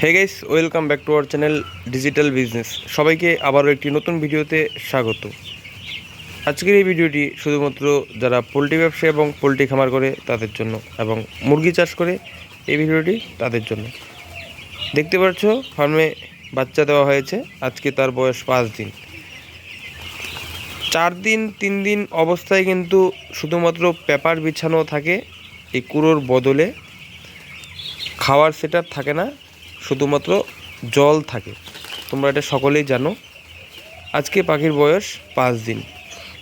Hey guys, welcome back to our channel digital business. সবাইকে আবারও একটি নতুন ভিডিওতে স্বাগত। আজকের এই ভিডিওটি শুধুমাত্র যারা পোলট্রি ব্যবসা এবং পোলট্রি খামার করে তাদের জন্য, এবং মুরগি চাষ করে এই ভিডিওটি তাদের জন্য। দেখতে পাচ্ছ, ফার্মে বাচ্চা দেওয়া হয়েছে। আজকে তার বয়স 5 দিন। 4 দিন 3 দিন অবস্থায় কিন্তু শুধুমাত্র পেপার বিছানো থাকে এই কুড়োর বদলে। খাওয়ার সেটআপ থাকে না, শুধুমাত্র জল থাকে। তোমরা এটা সকলেই জানো। আজকে পাখির বয়স 5 দিন,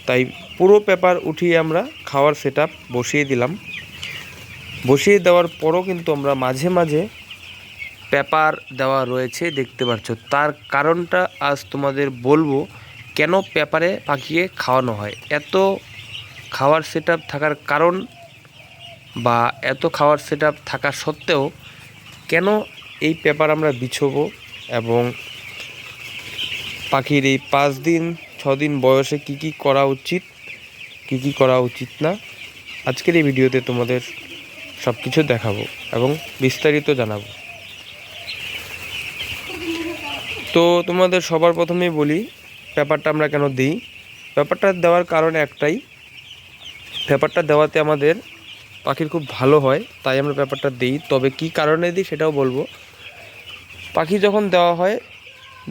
তাই পুরো পেপার উঠিয়ে আমরা খাওয়ার সেটআপ বসিয়ে দিলাম। বসিয়ে দেওয়ার পরও কিন্তু আমরা মাঝে মাঝে পেপার দেওয়া রয়েছে, দেখতে পাচ্ছ। তার কারণটা আজ তোমাদের বলবো, কেন পেপারে পাখিকে খাওয়ানো হয়। এত খাওয়ার সেটআপ থাকার কারণ বা এত খাওয়ার সেটআপ থাকা সত্ত্বেও কেন এই পেপার আমরা বিছোবো, এবং পাখির এই 5 দিন 6 দিন বয়সে কি কি করা উচিত, কি কি করা উচিত না, আজকের এই ভিডিওতে তোমাদের সব কিছু দেখাবো এবং বিস্তারিত জানাবো। তো তোমাদের সবার প্রথমেই বলি, পেপারটা আমরা কেন দিই। পেপারটা দেওয়ার কারণ একটাই, পেপারটা দেওয়াতে আমাদের পাখির খুব ভালো হয়, তাই আমরা পেপারটা দিই। তবে কি কারণে দিই সেটাও বলবো। পাখি যখন দেওয়া হয়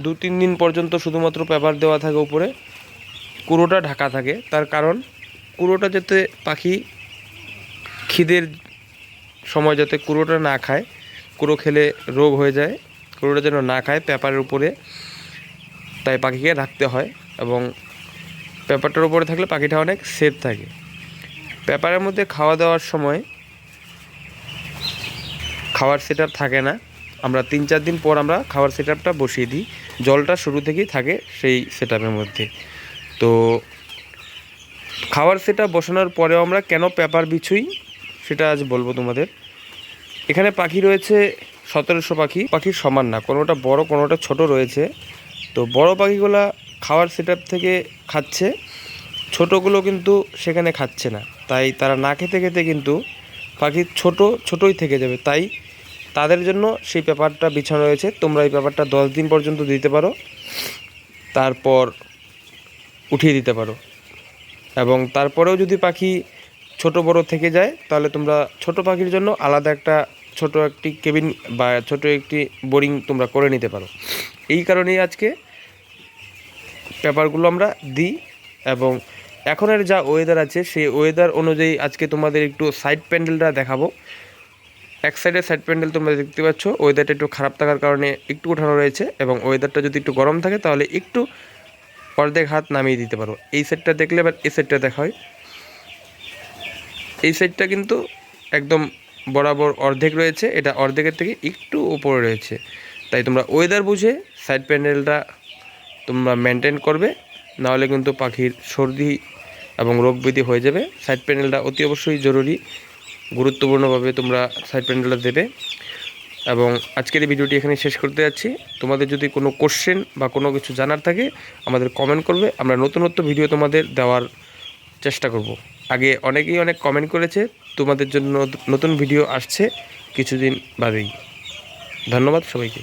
2-3 দিন পর্যন্ত শুধুমাত্র পেপার দেওয়া থাকে উপরে, কুড়োটা ঢাকা থাকে। তার কারণ কুড়োটা যাতে পাখি খিদের সময় যাতে কুড়োটা না খায়, কুড়ো খেলে রোগ হয়ে যায়, কুড়োটা যেন না খায় পেপারের উপরে, তাই পাখিকে রাখতে হয়। এবং পেপারটার উপরে থাকলে পাখিটা অনেক সেফ থাকে। পেপারের মধ্যে খাওয়া দাওয়ার সময় খাওয়ার সেটআপ থাকে না। আমরা 3-4 দিন পর আমরা খাওয়ার সেটআপটা বসিয়ে দিই। জলটা শুরু থেকেই থাকে সেই সেটআপের মধ্যে। তো খাওয়ার সেটআপ বসানোর পরেও আমরা কেন পেপার বিছুই সেটা আজ বলবো তোমাদের। এখানে পাখি রয়েছে 1700 পাখি। পাখির সমান না, কোনোটা বড় কোনোটা ছোট রয়েছে। তো বড় পাখিগুলা খাওয়ার সেটআপ থেকে খাচ্ছে, ছোটোগুলো কিন্তু সেখানে খাচ্ছে না। তাই তারা না খেতে খেতে কিন্তু পাখি ছোটোই থেকে যাবে। তাই তাদের জন্য সেই পেপারটা বিছানো রয়েছে। তোমরা এই পেপারটা 10 দিন পর্যন্ত দিতে পারো, তারপর উঠিয়ে দিতে পারো। এবং তারপরেও যদি পাখি ছোট বড় থেকে যায়, তাহলে তোমরা ছোট পাখির জন্য আলাদা ছোট একটি কেবিন বা ছোট একটি বোরিং তোমরা করে নিতে পারো। এই কারণেই আজকে পেপারগুলো আমরা দিই। এবং এখনের যা ওয়েদার আছে, সেই ওয়েদার অনুযায়ী আজকে তোমাদের একটু সাইড প্যান্ডেলটা দেখাবো। এক সাইডের সাইড প্যান্ডেল তোমরা দেখতে পাচ্ছ, ওয়েদারটা একটু খারাপ থাকার কারণে একটু ওঠানো রয়েছে। এবং ওয়েদারটা যদি একটু গরম থাকে তাহলে একটু অর্ধেক হাত নামিয়ে দিতে পারো। এই সাইডটা দেখলে এবার এই সাইডটা দেখা হয়। এই সাইডটা কিন্তু একদম বরাবর অর্ধেক রয়েছে, এটা অর্ধেকের থেকে একটু উপরে রয়েছে। তাই তোমরা ওয়েদার বুঝে সাইড প্যান্ডেলটা তোমরা মেনটেন করবে, নাহলে কিন্তু পাখির সর্দি এবং রোগ ব্যাধি হয়ে যাবে। সাইড প্যান্ডেলটা অতি অবশ্যই জরুরি, গুরুত্বপূর্ণভাবে তোমরা সাইড প্যান্ডেলটা দেবে। এবং আজকের এই ভিডিওটি এখানে শেষ করতে যাচ্ছি। তোমাদের যদি কোনো কোশ্চেন বা কোনো কিছু জানার থাকে আমাদের কমেন্ট করবে, আমরা নতুন ভিডিও তোমাদের দেওয়ার চেষ্টা করব। আগে অনেকেই অনেক কমেন্ট করেছে, তোমাদের জন্য নতুন ভিডিও আসছে কিছুদিন বাদেই। ধন্যবাদ সবাইকে।